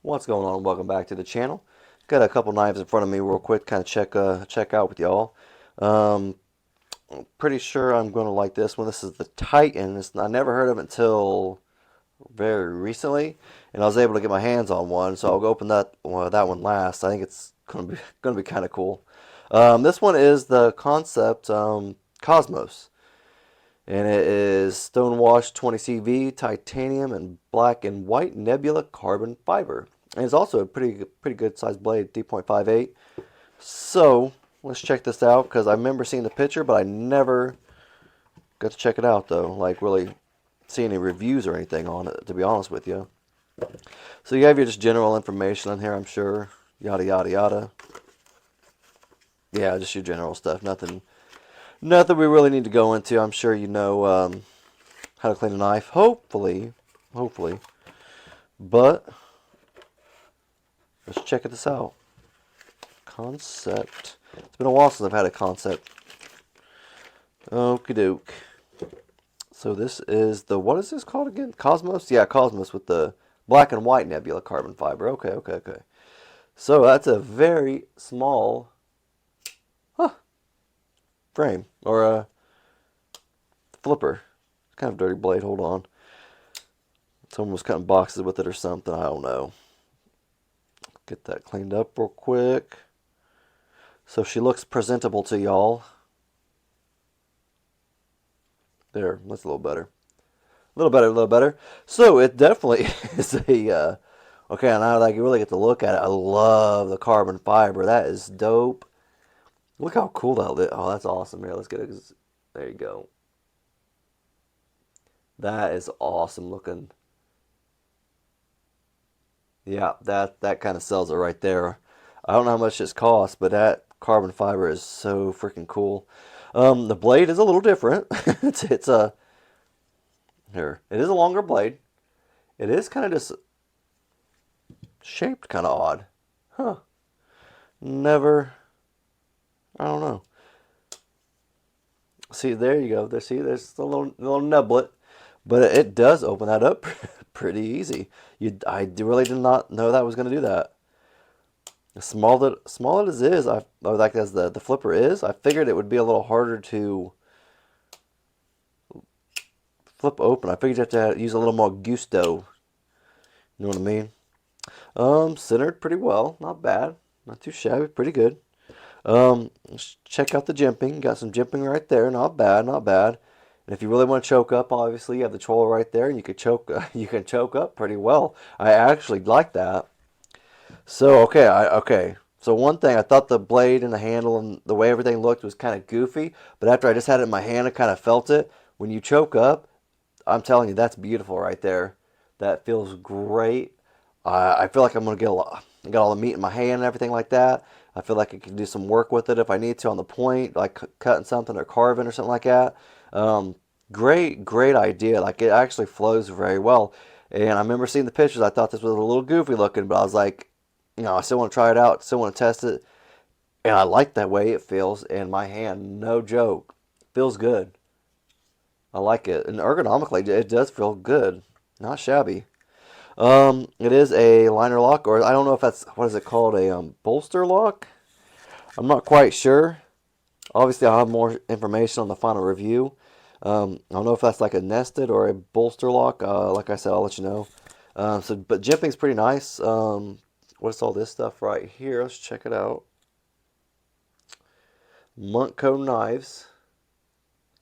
What's going on? Welcome back to the channel. Got a couple knives in front of me real quick, kind of check out with y'all. Um, Pretty sure I'm going to like this one. This is the Titan. I never heard of it until very recently, and I was able to get my hands on one, so I'll go open that one last. I think it's going to be kind of cool. This one is the Kanspet Cosmos, and it is stonewashed 20 CV titanium and black and white nebula carbon fiber. And it's also a pretty good sized blade, 3.58. So let's check this out because I remember seeing the picture, but I never got to check it out though. Like really see any reviews or anything on it, to be honest with you. So you have your just general information on here, I'm sure. Yada yada yada. Yeah, just your general stuff. Nothing we really need to go into. I'm sure you know how to clean a knife. Hopefully. But let's check this out. Kansept. It's been a while since I've had a Kansept. Okie doke. So this is what is this called again? Cosmos? Yeah, Cosmos with the black and white nebula carbon fiber. Okay. So that's a very small frame or a flipper. Kind of dirty blade. Hold on. Someone was cutting boxes with it or something. I don't know. Get that cleaned up real quick. So she looks presentable to y'all. There, that's a little better. A little better. So it definitely is a, okay, now that I really get to look at it, I love the carbon fiber. That is dope. Look how cool that is. Oh, that's awesome. Here, let's get it. There you go. That is awesome looking. Yeah, that kind of sells it right there. I don't know how much this costs, but that carbon fiber is so freaking cool. The blade is a little different. It's a here. It is a longer blade. It is kind of just shaped kind of odd. Huh. Never. I don't know. See, there you go. There's a little nublet, but it does open that up pretty easy. I really did not know that was going to do that. As small as it is, like as the flipper is, I figured it would be a little harder to flip open. I figured you have to use a little more gusto. You know what I mean? Centered pretty well. Not bad. Not too shabby. Pretty good. Let's check out the jimping. Got some jimping right there. Not bad. Not bad. And if you really want to choke up, obviously you have the troll right there, and you can choke. You can choke up pretty well. I actually like that. So okay. So one thing, I thought the blade and the handle and the way everything looked was kind of goofy, but after I just had it in my hand, I kind of felt it. When you choke up, I'm telling you, that's beautiful right there. That feels great. I feel like I'm gonna get I got all the meat in my hand and everything like that. I feel like I can do some work with it if I need to on the point, like cutting something or carving or something like that. Um, great idea. Like it actually flows very well. And I remember seeing the pictures. I thought this was a little goofy looking, but I was like, I still want to try it out. Still want to test it. And I like that way it feels in my hand. No joke. Feels good. I like it. And ergonomically, it does feel good. Not shabby. It is a liner lock, or I don't know if that's, what is it called? A bolster lock? I'm not quite sure. Obviously, I'll have more information on the final review. I don't know if that's like a nested or a bolster lock. Like I said, I'll let you know. But jimping's pretty nice. What's all this stuff right here? Let's check it out. Montco knives,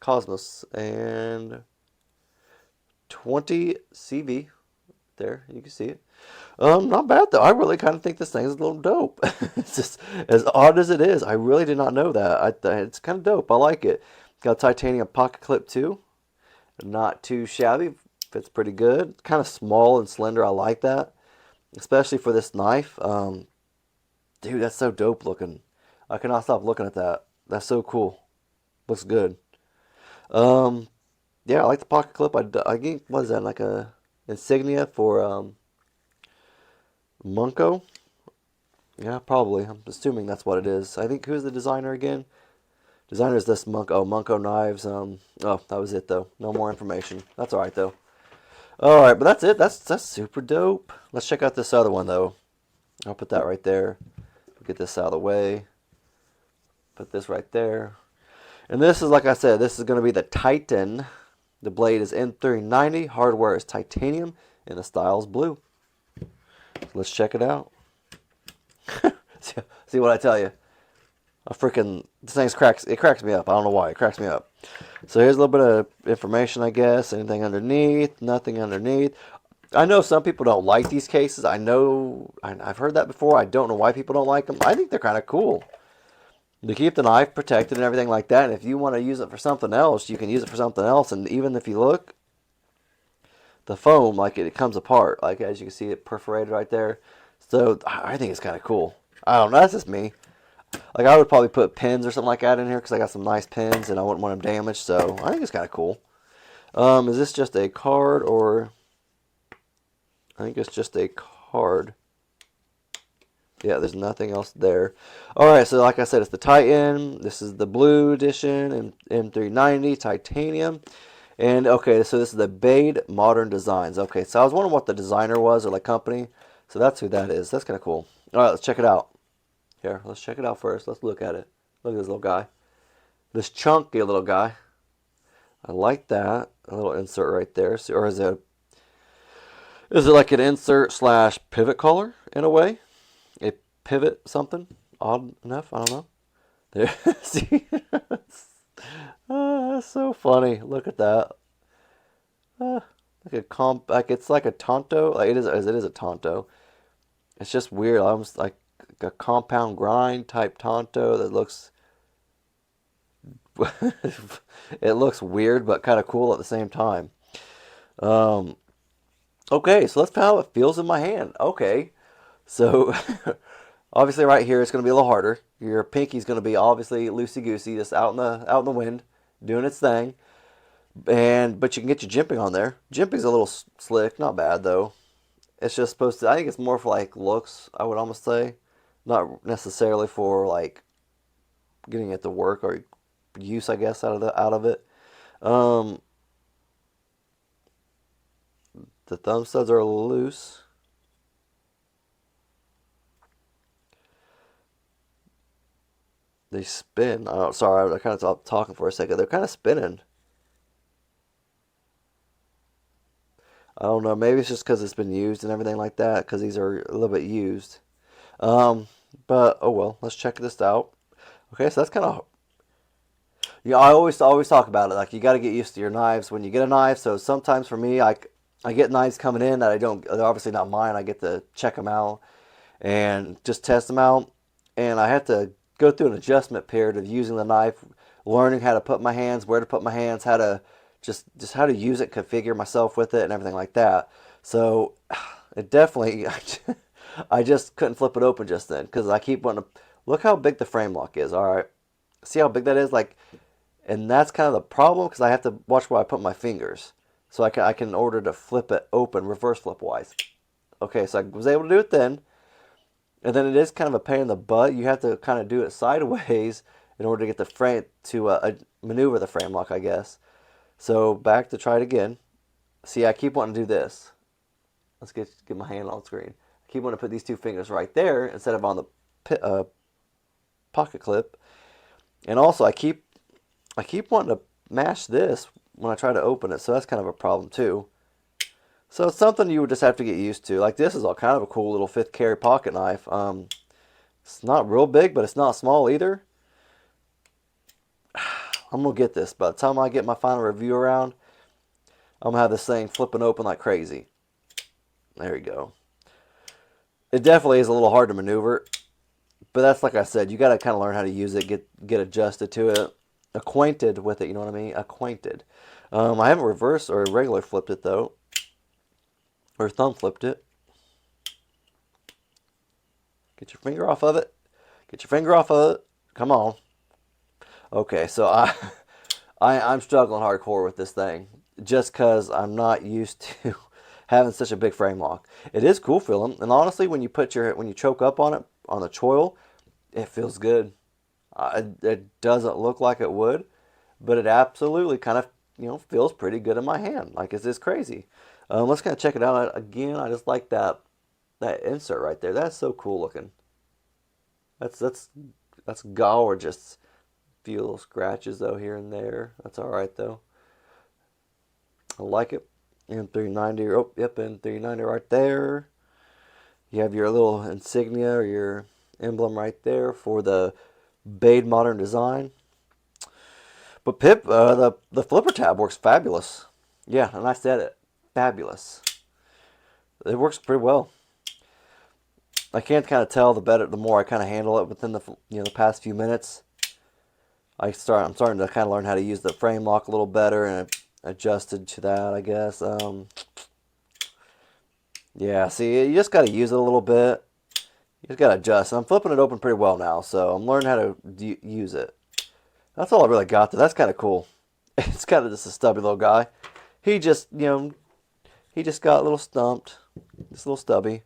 Cosmos, and 20 CV. There, you can see it. Not bad though. I really kind of think this thing is a little dope. It's just as odd as it is. I really did not know that. It's kind of dope. I like it. Got a titanium pocket clip too. Not too shabby. Fits pretty good. Kind of small and slender. I like that, especially for this knife. Dude, that's so dope looking. I cannot stop looking at that. That's so cool. Looks good. Um, yeah, I like the pocket clip. I think, what is that, like a insignia for Munko? Yeah, probably. I'm assuming that's what it is. I think, who's the designer again? Designer is this Munko. Oh, Munko knives. Oh, that was it though. No more information. That's all right though. All right, but that's it. That's super dope. Let's check out this other one though. I'll put that right there. Get this out of the way. Put this right there. And this is, like I said, this is going to be the Titan. The blade is N390. Hardware is titanium. And the style is blue. So let's check it out. See what I tell you. This thing cracks. It cracks me up. I don't know why. It cracks me up. So here's a little bit of information, I guess. Anything underneath? Nothing underneath. I know some people don't like these cases. I've heard that before. I don't know why people don't like them. I think they're kind of cool. To keep the knife protected and everything like that. And if you want to use it for something else, you can use it for something else. And even if you look, the foam, like it comes apart. Like as you can see, it perforated right there. So I think it's kind of cool. I don't know. That's just me. Like I would probably put pins or something like that in here because I got some nice pins and I wouldn't want them damaged. So I think it's kind of cool. Is this just a card or... I think it's just a card. Yeah, there's nothing else there. Alright, so like I said, it's the Titan. This is the blue edition and M390 titanium. And okay, so this is the Bade Modern Designs. Okay, so I was wondering what the designer was or like company. So that's who that is. That's kind of cool. Alright, let's check it out. Here, let's check it out first. Let's look at it. Look at this little guy. This chunky little guy. I like that. A little insert right there. So, or is it like an insert slash pivot collar in a way? A pivot something? Odd enough? I don't know. There. See? That's so funny. Look at that. Like it's like a Tonto. Like it is a Tonto. It's just weird. Almost like a compound grind type Tonto that looks it looks weird but kind of cool at the same time. Um, okay, so let's find out how it feels in my hand. Okay, so obviously right here it's going to be a little harder. Your pinky's going to be obviously loosey goosey, just out in the wind, doing its thing. But you can get your jimping on there. Jimping's a little slick, not bad though. It's just supposed to. I think it's more for like looks. I would almost say, not necessarily for like getting it to work or use, I guess, out of it. Um, the thumb studs are loose. They spin. Oh, sorry, I kind of stopped talking for a second. They're kind of spinning. I don't know. Maybe it's just because it's been used and everything like that. Because these are a little bit used. Um, but oh well. Let's check this out. Okay, so that's kind of. Yeah, I always talk about it. Like you got to get used to your knives when you get a knife. So sometimes for me, I get knives coming in that I don't. They're obviously not mine. I get to check them out and just test them out. And I have to go through an adjustment period of using the knife, learning how to put my hands, where to put my hands, how to just how to use it, configure myself with it, and everything like that. So it definitely, I just couldn't flip it open just then because I keep wanting to look how big the frame lock is. All right, see how big that is, like, and that's kind of the problem because I have to watch where I put my fingers, so I can order to flip it open reverse flip wise. Okay, so I was able to do it then. And then it is kind of a pain in the butt. You have to kind of do it sideways in order to get the frame to maneuver the frame lock, I guess. So back to try it again. See, I keep wanting to do this. Let's get my hand on screen. I keep wanting to put these two fingers right there instead of on the pocket clip. And also, I keep wanting to mash this when I try to open it. So that's kind of a problem too. So it's something you would just have to get used to. Like this is all kind of a cool little 5th carry pocket knife. It's not real big, but it's not small either. I'm going to get this. By the time I get my final review around, I'm going to have this thing flipping open like crazy. There you go. It definitely is a little hard to maneuver. But that's like I said, you got to kind of learn how to use it, get adjusted to it, acquainted with it, you know what I mean? Acquainted. I haven't reversed or regular flipped it though. Or thumb flipped it. Get your finger off of it. Get your finger off of it. Come on. Okay, so I'm struggling hardcore with this thing just because I'm not used to having such a big frame lock. It is cool feeling, and honestly, when you choke up on it on the choil, it feels good. It doesn't look like it would, but it absolutely kind of feels pretty good in my hand. Like it's just crazy. Let's kind of check it out again. I just like that insert right there. That's so cool looking. That's gorgeous. Few little scratches though here and there. That's all right though. I like it. M390. Oh, yep, M390 right there. You have your little insignia or your emblem right there for the Bade Modern Design. But Pip, the flipper tab works fabulous. Yeah, and I said it, fabulous. It works pretty well. I can't kind of tell the more I kind of handle it within the past few minutes. I'm starting to kind of learn how to use the frame lock a little better and adjusted to that, I guess. Yeah, see, you just got to use it a little bit. You just got to adjust. And I'm flipping it open pretty well now, so I'm learning how to use it. That's all I really got, though. That's kind of cool. It's kind of just a stubby little guy. He just, he just got a little stumped. Just a little stubby.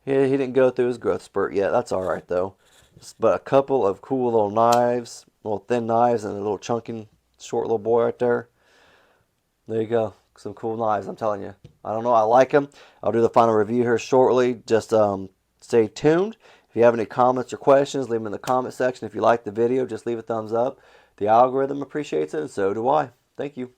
He didn't go through his growth spurt yet. That's all right, though. But a couple of cool little knives, little thin knives, and a little chunking, short little boy right there. There you go. Some cool knives, I'm telling you. I don't know. I like them. I'll do the final review here shortly. Just stay tuned. If you have any comments or questions, leave them in the comment section. If you like the video, just leave a thumbs up. The algorithm appreciates it, and so do I. Thank you.